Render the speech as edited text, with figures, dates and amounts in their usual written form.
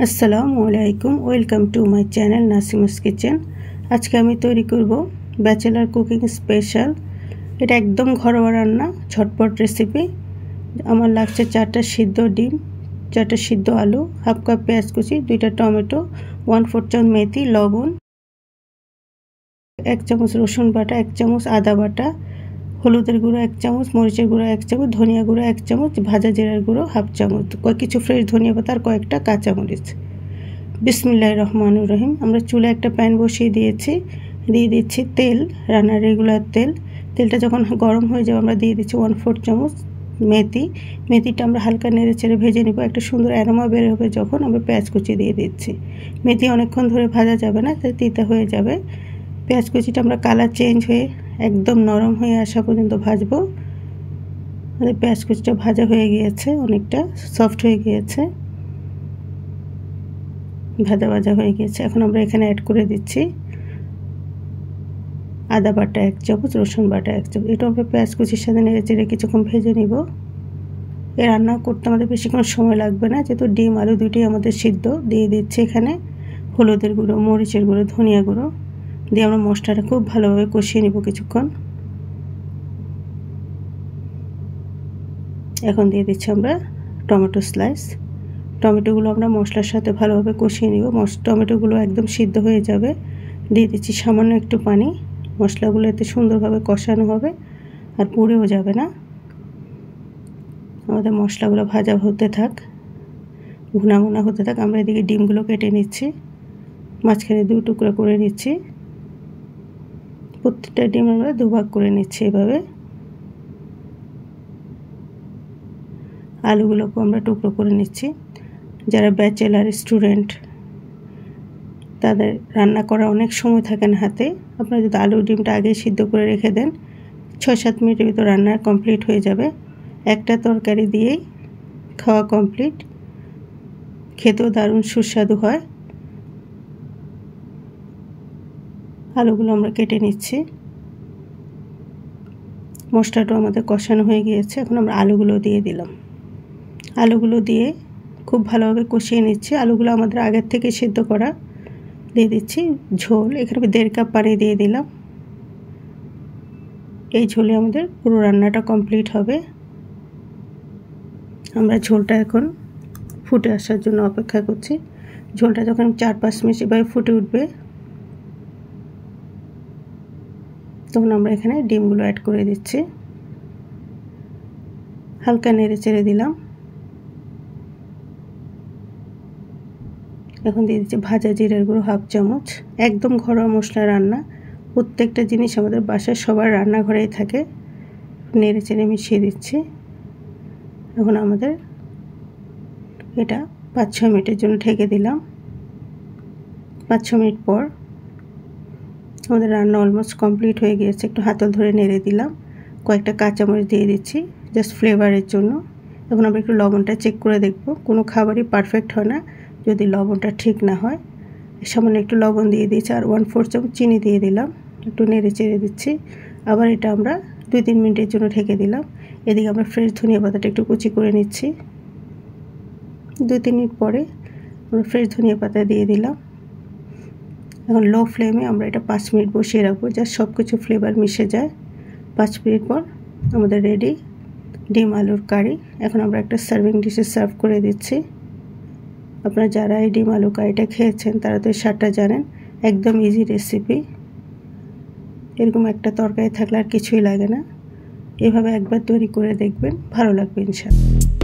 আসসালামু আলাইকুম, welcome to my channel Nasima's kitchen. আজকে আমি তৈরি করব ব্যাচেলার কুকিং স্পেশাল। এটা একদম ঘরোয়া রান্না, ঝটপট রেসিপি। আমার লাগছে 4টা সিদ্ধ ডিম, 4টা সিদ্ধ আলু, হাফ কাপ পেঁয়াজ কুচি, 2টা টমেটো, 1/4 চামচ মেথি, লবণ, 1 চামচ রসুন বাটা, 1 চামচ আদা বাটা, হলুদের গুঁড়ো 1 চামচ, মরিচের গুঁড়ো 1 চামচ, ধনিয়া গুঁড়ো 1 চামচ, ভাজা জিরার গুঁড়ো হাফ চামচ, কিছু ফ্রেশ ধনিয়া পাতা আর কয়েকটা কাঁচামরিচ। বিসমিল্লাহির রহমানির রহিম। আমরা চুলায় একটা প্যান বসিয়ে দিয়েছি, দিয়ে দিচ্ছি তেল, রান্নার রেগুলার তেল। তেলটা যখন গরম হয়ে যাবে আমরা দিয়ে দিচ্ছি 1/4 চামচ মেথি। মেথিটা আমরা হালকা নেড়ে চেড়ে ভেজে নেব। একটা সুন্দর অ্যারোমা বের হবে যখন আমরা পেঁয়াজ কুচি দিয়ে দিচ্ছি। মেথি অনেকক্ষণ ধরে ভাজা যাবে না, তাই তিতা হয়ে যাবে। পেঁয়াজ কুচিটা আমরা কালার চেঞ্জ হয়ে একদম নরম হয়ে আসা পর্যন্ত ভাজবো। আমাদের পেঁয়াজ কুচিটা ভাজা হয়ে গিয়েছে, অনেকটা সফট হয়ে গিয়েছে, ভাজা হয়ে গিয়েছে। এখন আমরা এখানে অ্যাড করে দিচ্ছি আদা বাটা 1 চামচ, রসুন বাটা 1 চামচ। এটা আমরা পেঁয়াজ কুচির সাথে নেড়ে চেড়ে কিছুক্ষণ ভেজে নিব। এই রান্না করতে আমাদের বেশিক্ষণ সময় লাগবে না, যেহেতু ডিম আলু দুটোই আমাদের সিদ্ধ। দিয়ে দিচ্ছি এখানে হলুদের গুঁড়ো, মরিচের গুঁড়ো, ধনিয়া গুঁড়ো দিয়ে আমরা মশলাটা খুব ভালোভাবে কষিয়ে নিব কিছুক্ষণ। এখন দিয়ে দিচ্ছি আমরা টমেটো স্লাইস। টমেটোগুলো আমরা মশলার সাথে ভালোভাবে কষিয়ে নিব। টমেটোগুলো একদম সিদ্ধ হয়ে যাবে। দিয়ে দিচ্ছি সামান্য একটু পানি। মশলাগুলো এতে সুন্দরভাবে কষানো হবে আর পুড়েও যাবে না। আমাদের মশলাগুলো ভাজা হতে থাক, ভুনা ভুনা হতে থাক। আমরা এদিকে ডিমগুলো কেটে নিচ্ছি, মাঝখানে 2 টুকরো করে নিচ্ছি। প্রত্যেকটা ডিম আমরা 2 ভাগ করে নিচ্ছি এভাবে। আলুগুলোকে আমরা টুকরো করে নিচ্ছি। যারা ব্যাচেলার স্টুডেন্ট তাদের রান্না করা অনেক সময় থাকে না হাতে, আপনারা যদি আলু ডিমটা আগে সিদ্ধ করে রেখে দেন 6-7 মিনিটের ভিতর রান্না কমপ্লিট হয়ে যাবে। একটা তরকারি দিয়েই খাওয়া কমপ্লিট। খেতেও দারুণ সুস্বাদু হয়। আলুগুলো আমরা কেটে নিচ্ছি। মশলাটাও আমাদের কষানো হয়ে গিয়েছে। এখন আমরা আলুগুলো দিয়ে দিলাম। আলুগুলো দিয়ে খুব ভালোভাবে কষিয়ে নিচ্ছি। আলুগুলো আমাদের আগের থেকে সিদ্ধ করা। দিয়ে দিচ্ছি ঝোল। এখানে 1.5 কাপ পানি দিয়ে দিলাম। এই ঝোলে আমাদের পুরো রান্নাটা কমপ্লিট হবে। আমরা ঝোলটা এখন ফুটে আসার জন্য অপেক্ষা করছি। ঝোলটা যখন 4-5 মিনিট এভাবে ফুটে উঠবে তখন আমরা এখানে ডিমগুলো অ্যাড করে দিচ্ছি। হালকা নেড়ে চেড়ে দিলাম। এখন দিয়ে দিচ্ছি ভাজা জিরার গুঁড়ো হাফ চামচ। একদম ঘরোয়া মশলা রান্না, প্রত্যেকটা জিনিস আমাদের বাসায় সবার রান্নাঘরেই থাকে। নেড়ে চেড়ে মিশিয়ে দিচ্ছি। এখন আমাদের এটা 5-6 মিনিটের জন্য ঢেকে দিলাম। 5-6 মিনিট পর আমাদের রান্না অলমোস্ট কমপ্লিট হয়ে গিয়েছে। একটু হাতল ধরে নেড়ে দিলাম। কয়েকটা কাঁচামরিচ দিয়ে দিচ্ছি জাস্ট ফ্লেভারের জন্য। এখন আমরা একটু লবণটা চেক করে দেখব। কোনো খাবারই পারফেক্ট হয় না যদি লবণটা ঠিক না হয়। সামান্য একটু লবণ দিয়ে দিয়েছি আর 1/4 চামচ চিনি দিয়ে দিলাম। একটু নেড়ে চেড়ে দিচ্ছি। আবার এটা আমরা 2-3 মিনিটের জন্য ঢেকে দিলাম। এদিকে আমরা ফ্রেশ ধনিয়া পাতাটা একটু কুচি করে নিচ্ছি। 2-3 মিনিট পরে আমরা ফ্রেশ ধনিয়া পাতা দিয়ে দিলাম। এখন লো ফ্লেমে আমরা এটা 5 মিনিট বসিয়ে রাখবো, জাস্ট সব কিছু ফ্লেভার মিশে যায়। 5 মিনিট পর আমাদের রেডি ডিম আলুর কারি। এখন আমরা একটা সার্ভিং ডিশে সার্ভ করে দিচ্ছি। আপনারা যারা এই ডিম আলু কারিটা খেয়েছেন তারা তো এই স্বাদটা জানেন। একদম ইজি রেসিপি। এরকম একটা তরকারি থাকলে আর কিছুই লাগে না। এভাবে একবার তৈরি করে দেখবেন, ভালো লাগবে ইনশাআল্লাহ।